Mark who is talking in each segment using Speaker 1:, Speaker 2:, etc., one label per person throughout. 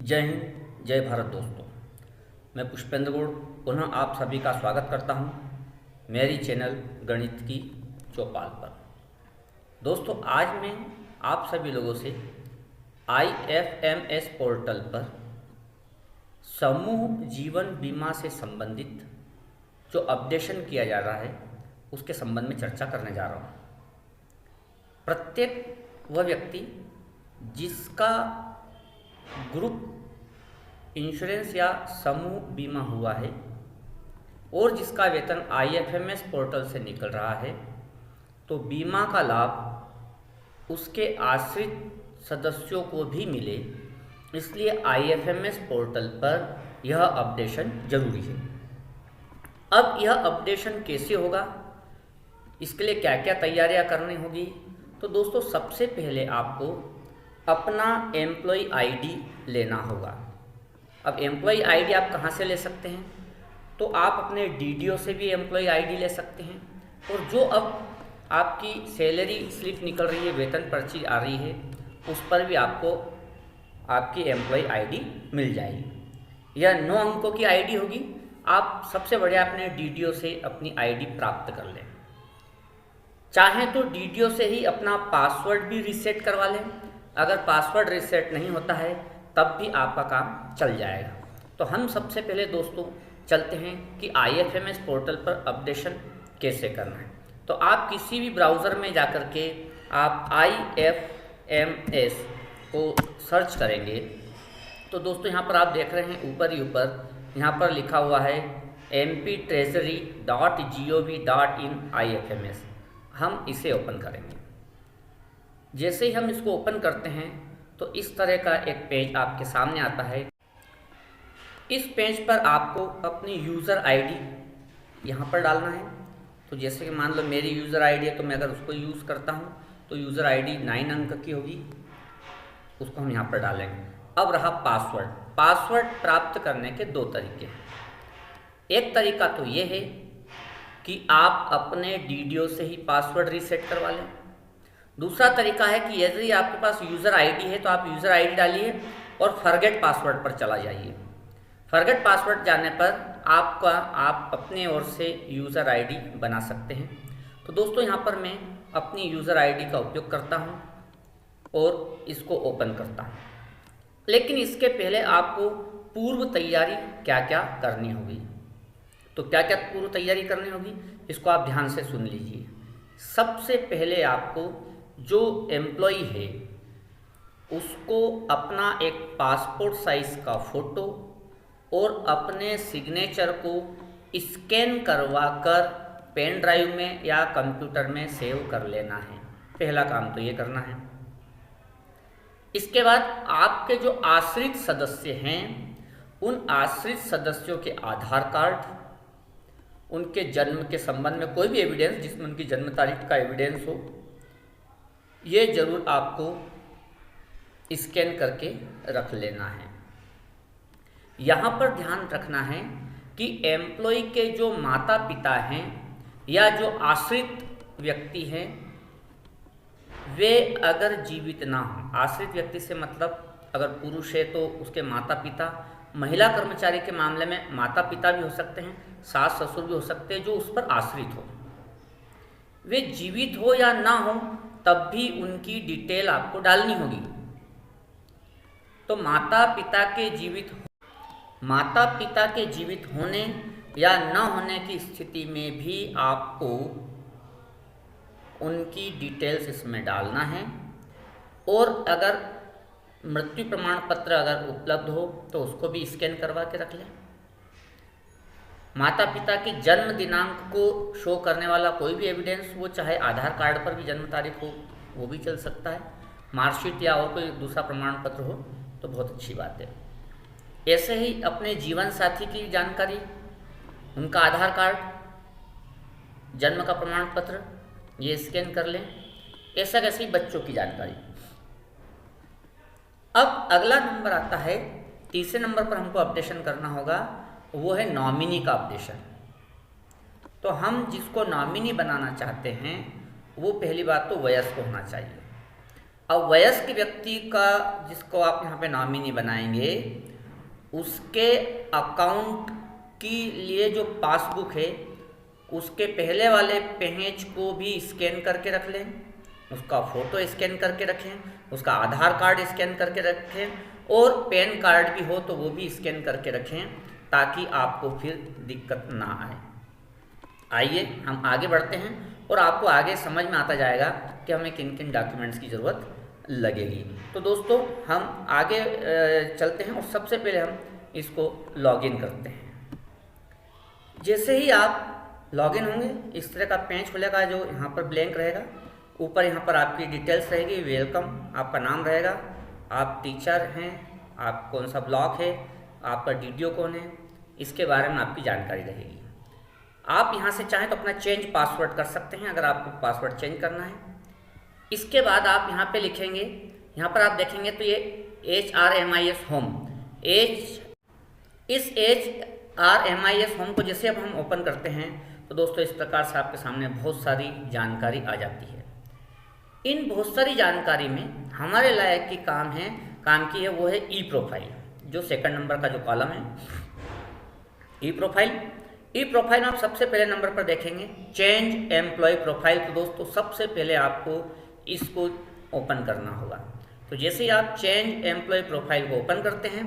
Speaker 1: जय हिंद, जय भारत दोस्तों। मैं पुष्पेंद्र गौड़ पुनः आप सभी का स्वागत करता हूं मेरी चैनल गणित की चौपाल पर। दोस्तों, आज मैं आप सभी लोगों से IFMS पोर्टल पर समूह जीवन बीमा से संबंधित जो अपडेशन किया जा रहा है उसके संबंध में चर्चा करने जा रहा हूँ। प्रत्येक वह व्यक्ति जिसका ग्रुप इंश्योरेंस या समूह बीमा हुआ है और जिसका वेतन IFMS पोर्टल से निकल रहा है, तो बीमा का लाभ उसके आश्रित सदस्यों को भी मिले, इसलिए IFMS पोर्टल पर यह अपडेशन जरूरी है। अब यह अपडेशन कैसे होगा, इसके लिए क्या क्या तैयारियां करनी होगी? तो दोस्तों, सबसे पहले आपको अपना एम्प्लॉय आईडी लेना होगा। अब एम्प्लॉय आईडी आप कहाँ से ले सकते हैं? तो आप अपने DDO से भी एम्प्लॉय आईडी ले सकते हैं, और जो अब आपकी सैलरी स्लिप निकल रही है, वेतन पर्ची आ रही है, उस पर भी आपको आपकी एम्प्लॉय आईडी मिल जाएगी। यह 9 अंकों की आईडी होगी। आप सबसे बढ़िया अपने DDO से अपनी आईडी प्राप्त कर लें। चाहें तो DDO से ही अपना पासवर्ड भी रीसेट करवा लें। अगर पासवर्ड रीसेट नहीं होता है तब भी आपका काम चल जाएगा। तो हम सबसे पहले दोस्तों चलते हैं कि IFMS पोर्टल पर अपडेशन कैसे करना है। तो आप किसी भी ब्राउज़र में जाकर के आप IFMS को सर्च करेंगे, तो दोस्तों यहाँ पर आप देख रहे हैं ऊपर ही ऊपर यहाँ पर लिखा हुआ है mptreasury.gov.in IFMS। हम इसे ओपन करेंगे। जैसे ही हम इसको ओपन करते हैं तो इस तरह का एक पेज आपके सामने आता है। इस पेज पर आपको अपनी यूज़र आईडी यहाँ पर डालना है। तो जैसे कि मान लो मेरी यूज़र आईडी है, तो मैं अगर उसको यूज़ करता हूँ तो यूज़र आईडी 9 अंक की होगी, उसको हम यहाँ पर डालेंगे। अब रहा पासवर्ड। पासवर्ड प्राप्त करने के 2 तरीके हैं। एक तरीका तो ये है कि आप अपने DDO से ही पासवर्ड रीसेट करवा लें। दूसरा तरीका है कि यदि आपके पास यूज़र आईडी है तो आप यूज़र आईडी डालिए और फॉरगेट पासवर्ड पर चला जाइए। फॉरगेट पासवर्ड जाने पर आप अपने ओर से यूज़र आईडी बना सकते हैं। तो दोस्तों, यहाँ पर मैं अपनी यूज़र आईडी का उपयोग करता हूँ और इसको ओपन करता हूँ। लेकिन इसके पहले आपको पूर्व तैयारी क्या क्या करनी होगी। तो क्या क्या पूर्व तैयारी करनी होगी, इसको आप ध्यान से सुन लीजिए। सबसे पहले आपको जो एम्प्लॉय है उसको अपना एक पासपोर्ट साइज़ का फ़ोटो और अपने सिग्नेचर को स्कैन करवा कर पेन ड्राइव में या कंप्यूटर में सेव कर लेना है। पहला काम तो ये करना है। इसके बाद आपके जो आश्रित सदस्य हैं, उन आश्रित सदस्यों के आधार कार्ड, उनके जन्म के संबंध में कोई भी एविडेंस जिसमें उनकी जन्म तारीख का एविडेंस हो, ये जरूर आपको स्कैन करके रख लेना है। यहाँ पर ध्यान रखना है कि एम्प्लॉय के जो माता पिता हैं या जो आश्रित व्यक्ति हैं, वे अगर जीवित ना हों, आश्रित व्यक्ति से मतलब अगर पुरुष है तो उसके माता पिता, महिला कर्मचारी के मामले में माता पिता भी हो सकते हैं, सास ससुर भी हो सकते हैं जो उस पर आश्रित हो, वे जीवित हो या ना हो तब भी उनकी डिटेल आपको डालनी होगी। तो माता पिता के जीवित होने या न होने की स्थिति में भी आपको उनकी डिटेल्स इसमें डालना है। और अगर मृत्यु प्रमाण पत्र अगर उपलब्ध हो तो उसको भी स्कैन करवा के रख लें। माता पिता की जन्म दिनांक को शो करने वाला कोई भी एविडेंस, वो चाहे आधार कार्ड पर भी जन्म तारीख हो वो भी चल सकता है, मार्कशीट या और कोई दूसरा प्रमाण पत्र हो तो बहुत अच्छी बात है। ऐसे ही अपने जीवन साथी की जानकारी, उनका आधार कार्ड, जन्म का प्रमाण पत्र, ये स्कैन कर लें। ऐसा कैसे बच्चों की जानकारी। अब अगला नंबर आता है, तीसरे नंबर पर हमको अपडेशन करना होगा, वो है नॉमिनी का अपडेशन। तो हम जिसको नॉमिनी बनाना चाहते हैं वो पहली बात तो वयस्क होना चाहिए। अब वयस्क व्यक्ति का जिसको आप यहाँ पे नॉमिनी बनाएंगे, उसके अकाउंट के लिए जो पासबुक है उसके पहले वाले पेज को भी स्कैन करके रख लें, उसका फ़ोटो स्कैन करके रखें, उसका आधार कार्ड स्कैन करके रखें और पैन कार्ड भी हो तो वो भी स्कैन करके रखें, ताकि आपको फिर दिक्कत ना आए। आइए हम आगे बढ़ते हैं और आपको आगे समझ में आता जाएगा कि हमें किन किन डॉक्यूमेंट्स की ज़रूरत लगेगी। तो दोस्तों हम आगे चलते हैं और सबसे पहले हम इसको लॉगिन करते हैं। जैसे ही आप लॉगिन होंगे इस तरह का पेज खुलेगा जो यहाँ पर ब्लैंक रहेगा। ऊपर यहाँ पर आपकी डिटेल्स रहेगी, वेलकम, आपका नाम रहेगा, आप टीचर हैं, आप कौन सा ब्लॉक है, आपका डीडीओ कौन है, इसके बारे में आपकी जानकारी रहेगी। आप यहाँ से चाहें तो अपना चेंज पासवर्ड कर सकते हैं अगर आपको पासवर्ड चेंज करना है। इसके बाद आप यहाँ पे लिखेंगे, यहाँ पर आप देखेंगे तो ये HRMIS होम, इस HRMIS होम को जैसे अब हम ओपन करते हैं तो दोस्तों इस प्रकार से आपके सामने बहुत सारी जानकारी आ जाती है। इन बहुत सारी जानकारी में हमारे लायक की काम की है वो है ई प्रोफाइल, जो सेकंड नंबर का जो कॉलम है ई प्रोफाइल में आप सबसे पहले नंबर पर देखेंगे चेंज एम्प्लॉय प्रोफाइल। तो दोस्तों सबसे पहले आपको इसको ओपन करना होगा। तो जैसे ही आप चेंज एम्प्लॉय प्रोफाइल को ओपन करते हैं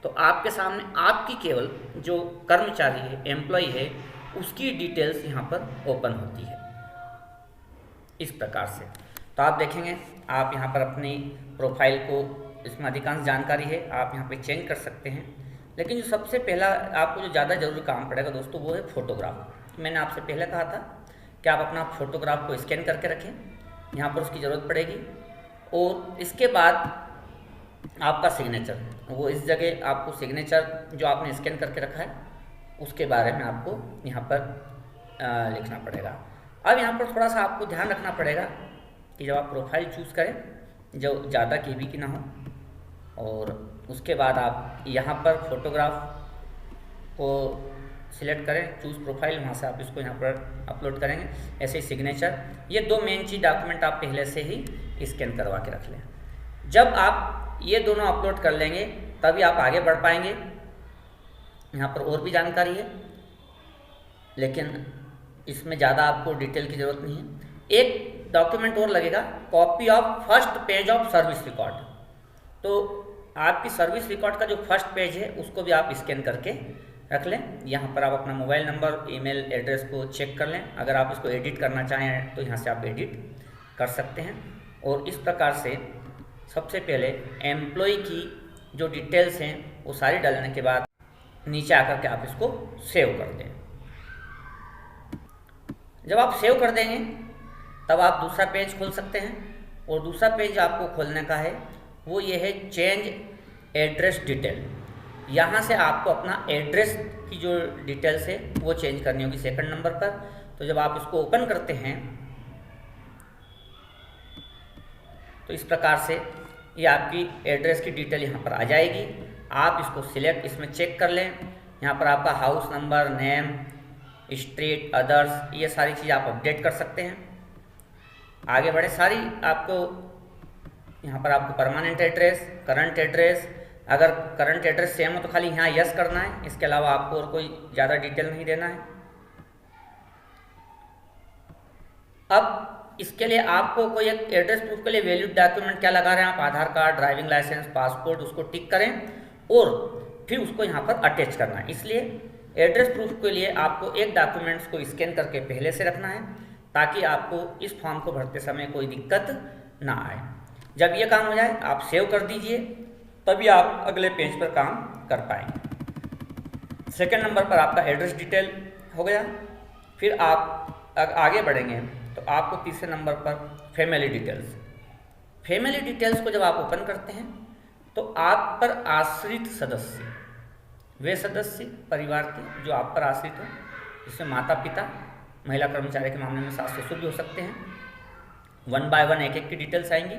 Speaker 1: तो आपके सामने आपकी केवल जो कर्मचारी है, एम्प्लॉय है, उसकी डिटेल्स यहाँ पर ओपन होती है इस प्रकार से। तो आप देखेंगे आप यहाँ पर अपनी प्रोफाइल को, इसमें अधिकांश जानकारी है, आप यहाँ पे चेंज कर सकते हैं। लेकिन जो सबसे पहला आपको जो ज़्यादा जरूरी काम पड़ेगा दोस्तों वो है फ़ोटोग्राफ। मैंने आपसे पहले कहा था कि आप अपना फ़ोटोग्राफ को स्कैन करके रखें, यहाँ पर उसकी ज़रूरत पड़ेगी। और इसके बाद आपका सिग्नेचर, वो इस जगह आपको सिग्नेचर जो आपने स्कैन करके रखा है उसके बारे में आपको यहाँ पर लिखना पड़ेगा। अब यहाँ पर थोड़ा सा आपको ध्यान रखना पड़ेगा कि जब आप प्रोफाइल चूज़ करें जो ज़्यादा केबी की ना हो, और उसके बाद आप यहाँ पर फोटोग्राफ को सिलेक्ट करें, चूज़ प्रोफाइल, वहाँ से आप इसको यहाँ पर अपलोड करेंगे। ऐसे ही सिग्नेचर, ये दो मेन चीज़ डॉक्यूमेंट आप पहले से ही स्कैन करवा के रख लें। जब आप ये दोनों अपलोड कर लेंगे तभी आप आगे बढ़ पाएंगे। यहाँ पर और भी जानकारी है लेकिन इसमें ज़्यादा आपको डिटेल की ज़रूरत नहीं है। एक डॉक्यूमेंट और लगेगा, copy of first page of service record. तो आपकी सर्विस रिकॉर्ड का जो फर्स्ट पेज है उसको भी आप स्कैन करके रख लें। यहाँ पर आप अपना मोबाइल नंबर, ईमेल एड्रेस को चेक कर लें। अगर आप इसको एडिट करना चाहें तो यहाँ से आप एडिट कर सकते हैं। और इस प्रकार से सबसे पहले एम्प्लॉय की जो डिटेल्स हैं वो सारी डालने के बाद नीचे आकर के आप इसको सेव कर दें। जब आप सेव कर देंगे तब आप दूसरा पेज खोल सकते हैं, और दूसरा पेज आपको खोलने का है वो ये है चेंज एड्रेस डिटेल। यहाँ से आपको अपना एड्रेस की जो डिटेल्स है वो चेंज करनी होगी सेकंड नंबर पर। तो जब आप इसको ओपन करते हैं तो इस प्रकार से ये आपकी एड्रेस की डिटेल यहाँ पर आ जाएगी। आप इसको सिलेक्ट, इसमें चेक कर लें। यहाँ पर आपका house number, name, street, others, ये सारी चीज़ आप अपडेट कर सकते हैं। आगे बढ़े, सारी आपको यहाँ पर आपको परमानेंट एड्रेस, करंट एड्रेस, अगर करंट एड्रेस सेम हो तो खाली यहाँ यस करना है, इसके अलावा आपको और कोई ज़्यादा डिटेल नहीं देना है। अब इसके लिए आपको कोई एक एड्रेस प्रूफ के लिए वैलिड डॉक्यूमेंट क्या लगा रहे हैं आप, आधार कार्ड, ड्राइविंग लाइसेंस, पासपोर्ट, उसको टिक करें और फिर उसको यहाँ पर अटैच करना है। इसलिए एड्रेस प्रूफ के लिए आपको एक डॉक्यूमेंट्स को स्कैन करके पहले से रखना है ताकि आपको इस फॉर्म को भरते समय कोई दिक्कत ना आए। जब ये काम हो जाए आप सेव कर दीजिए, तभी आप अगले पेज पर काम कर पाएंगे। सेकंड नंबर पर आपका एड्रेस डिटेल हो गया। फिर आप आगे बढ़ेंगे तो आपको तीसरे नंबर पर फैमिली डिटेल्स। फैमिली डिटेल्स को जब आप ओपन करते हैं तो आप पर आश्रित सदस्य, वे सदस्य परिवार के जो आप पर आश्रित हो, जिसमें माता पिता, महिला कर्मचारी के मामले में सास ससुर भी हो सकते हैं। 1 बाय 1 एक एक की डिटेल्स आएंगी।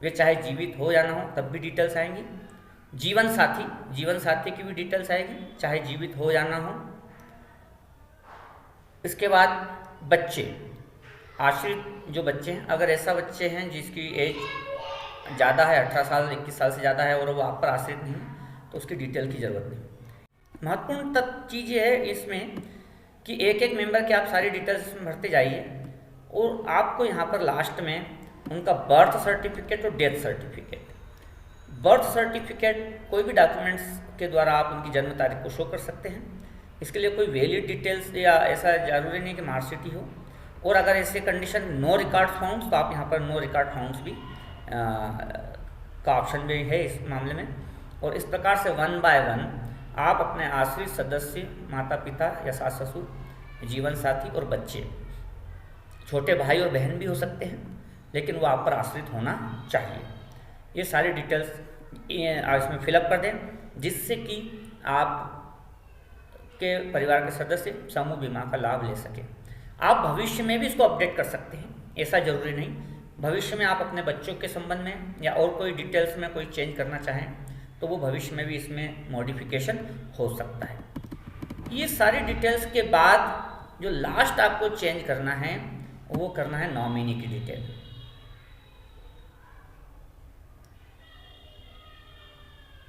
Speaker 1: वे चाहे जीवित हो या ना हो तब भी डिटेल्स आएंगी। जीवन साथी की भी डिटेल्स आएगी, चाहे जीवित हो या ना हो। इसके बाद बच्चे, आश्रित जो बच्चे हैं, अगर ऐसा बच्चे हैं जिसकी एज ज़्यादा है, 18 साल 21 साल से ज़्यादा है और वो आप पर आश्रित नहीं है, तो उसकी डिटेल की ज़रूरत नहीं। महत्वपूर्ण चीज़ ये है इसमें कि एक एक मेंबर की आप सारी डिटेल्स भरते जाइए और आपको यहाँ पर लास्ट में उनका बर्थ सर्टिफिकेट और डेथ सर्टिफिकेट, बर्थ सर्टिफिकेट कोई भी डॉक्यूमेंट्स के द्वारा आप उनकी जन्म तारीख को शो कर सकते हैं। इसके लिए कोई वैलिड डिटेल्स या ऐसा ज़रूरी नहीं कि मार्कशीट ही हो, और अगर ऐसे कंडीशन नो रिकॉर्ड फाउंड्स, तो आप यहाँ पर नो रिकॉर्ड फाउंड्स भी का ऑप्शन भी है इस मामले में। और इस प्रकार से 1 बाय 1 आप अपने आश्रित सदस्य, माता पिता या सास ससुर, जीवन साथी और बच्चे, छोटे भाई और बहन भी हो सकते हैं, लेकिन वो आप पर आश्रित होना चाहिए, ये सारी डिटेल्स इसमें फिलअप कर दें, जिससे कि आप के परिवार के सदस्य समूह बीमा का लाभ ले सकें। आप भविष्य में भी इसको अपडेट कर सकते हैं, ऐसा ज़रूरी नहीं। भविष्य में आप अपने बच्चों के संबंध में या और कोई डिटेल्स में कोई चेंज करना चाहें तो वो भविष्य में भी इसमें मॉडिफिकेशन हो सकता है। ये सारी डिटेल्स के बाद जो लास्ट आपको चेंज करना है वो करना है नॉमिनी की डिटेल।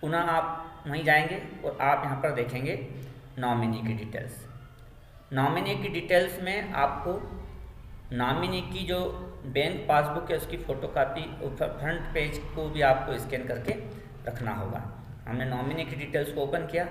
Speaker 1: पुनः आप वहीं जाएंगे और आप यहाँ पर देखेंगे नॉमिनी की डिटेल्स। नॉमिनी की डिटेल्स में आपको नॉमिनी की जो बैंक पासबुक है उसकी फ़ोटोकॉपी फ्रंट पेज को भी आपको स्कैन करके रखना होगा। हमने नॉमिनी की डिटेल्स को ओपन किया,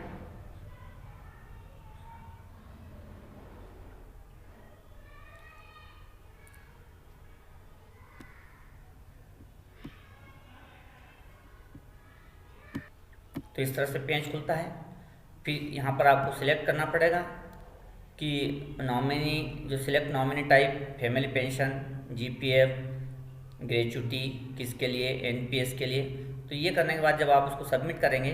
Speaker 1: तो इस तरह से पेज खुलता है। फिर यहाँ पर आपको सिलेक्ट करना पड़ेगा कि नॉमिनी जो select nominee type, family pension, GPF, gratuity किसके लिए, एनपीएस के लिए। तो ये करने के बाद जब आप उसको सबमिट करेंगे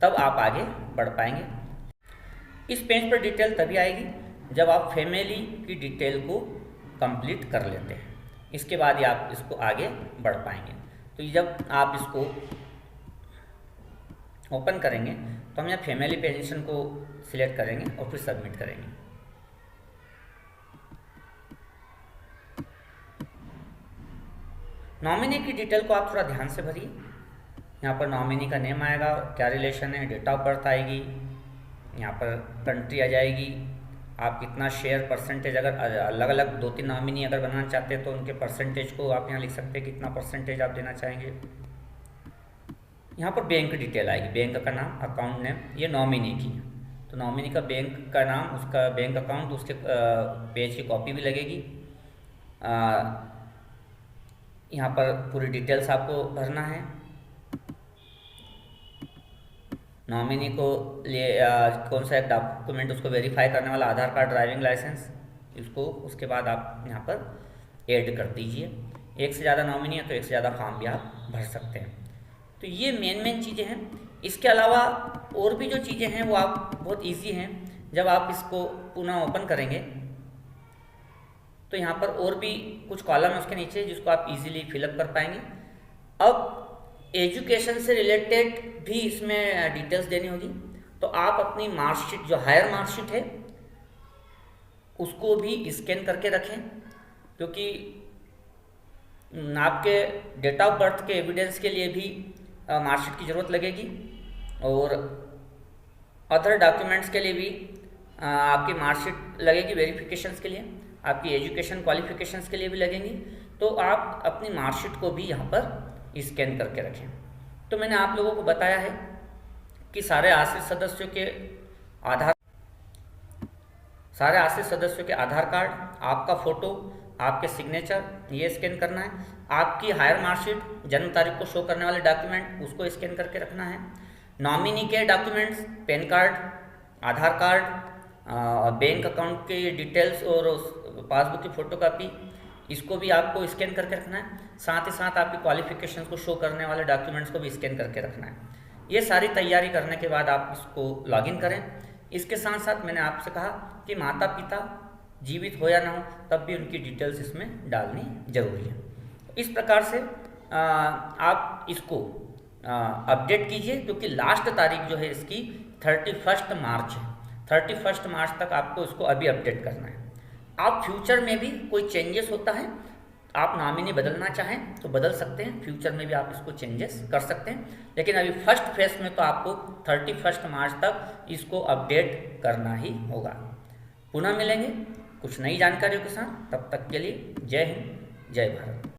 Speaker 1: तब आप आगे बढ़ पाएंगे। इस पेज पर डिटेल तभी आएगी जब आप फैमिली की डिटेल को कंप्लीट कर लेते हैं, इसके बाद ही आप इसको आगे बढ़ पाएंगे। तो जब आप इसको ओपन करेंगे तो हम यहाँ फैमिली पेंशन को सिलेक्ट करेंगे और फिर सबमिट करेंगे। नॉमिनी की डिटेल को आप थोड़ा ध्यान से भरिए। यहाँ पर नॉमिनी का नेम आएगा, क्या रिलेशन है, डेट ऑफ बर्थ आएगी, यहाँ पर कंट्री आ जाएगी, आप कितना शेयर परसेंटेज, अगर अलग अलग 2-3 नॉमिनी अगर बनाना चाहते हैं तो उनके परसेंटेज को आप यहाँ लिख सकते हैं, कितना परसेंटेज आप देना चाहेंगे। यहाँ पर बैंक डिटेल आएगी, बैंक का नाम, अकाउंट नेम, ये नॉमिनी की, तो नॉमिनी का बैंक का नाम, उसका बैंक अकाउंट, उसके पेज की कॉपी भी लगेगी। यहाँ पर पूरी डिटेल्स आपको भरना है। नॉमिनी को लिए कौन सा एक डॉक्यूमेंट उसको वेरीफाई करने वाला, आधार कार्ड, ड्राइविंग लाइसेंस, इसको उसके बाद आप यहाँ पर ऐड कर दीजिए। एक से ज़्यादा नॉमिनी है तो एक से ज़्यादा फॉर्म भी आप भर सकते हैं। तो ये मेन चीज़ें हैं। इसके अलावा और भी जो चीज़ें हैं वो आप बहुत इजी हैं। जब आप इसको पुनः ओपन करेंगे तो यहाँ पर और भी कुछ कॉलम है उसके नीचे जिसको आप इजीली फिलअप कर पाएंगे। अब एजुकेशन से रिलेटेड भी इसमें डिटेल्स देनी होगी, तो आप अपनी मार्कशीट, जो हायर मार्कशीट है, उसको भी स्कैन करके रखें, क्योंकि आपके डेट ऑफ बर्थ के एविडेंस के लिए भी मार्कशीट की ज़रूरत लगेगी और अदर डॉक्यूमेंट्स के लिए भी आपकी मार्कशीट लगेगी, वेरिफिकेशंस के लिए, आपकी एजुकेशन क्वालिफिकेशंस के लिए भी लगेंगी। तो आप अपनी मार्कशीट को भी यहाँ पर स्कैन करके रखें। तो मैंने आप लोगों को बताया है कि सारे आश्रित सदस्यों के आधार कार्ड, आपका फ़ोटो, आपके सिग्नेचर, ये स्कैन करना है। आपकी हायर मार्कशीट, जन्म तारीख को शो करने वाले डॉक्यूमेंट, उसको स्कैन करके रखना है। नॉमिनी के डॉक्यूमेंट्स, पैन कार्ड, आधार कार्ड, बैंक अकाउंट के डिटेल्स और पासबुक की फ़ोटोकॉपी, इसको भी आपको स्कैन करके रखना है। साथ ही साथ आपकी क्वालिफिकेशंस को शो करने वाले डॉक्यूमेंट्स को भी स्कैन करके रखना है। ये सारी तैयारी करने के बाद आप इसको लॉगिन करें। इसके साथ साथ मैंने आपसे कहा कि माता पिता जीवित हो या ना हो तब भी उनकी डिटेल्स इसमें डालनी जरूरी है। इस प्रकार से आप इसको अपडेट कीजिए, क्योंकि लास्ट तारीख जो है इसकी 31 मार्च है। 31 मार्च तक आपको इसको अभी अपडेट करना है। आप फ्यूचर में भी कोई चेंजेस होता है आप नॉमिनी बदलना चाहें तो बदल सकते हैं, फ्यूचर में भी आप इसको चेंजेस कर सकते हैं, लेकिन अभी फर्स्ट फेज में तो आपको 31 मार्च तक इसको अपडेट करना ही होगा। पुनः मिलेंगे कुछ नई जानकारियों के साथ, तब तक के लिए जय हिंद जय भारत।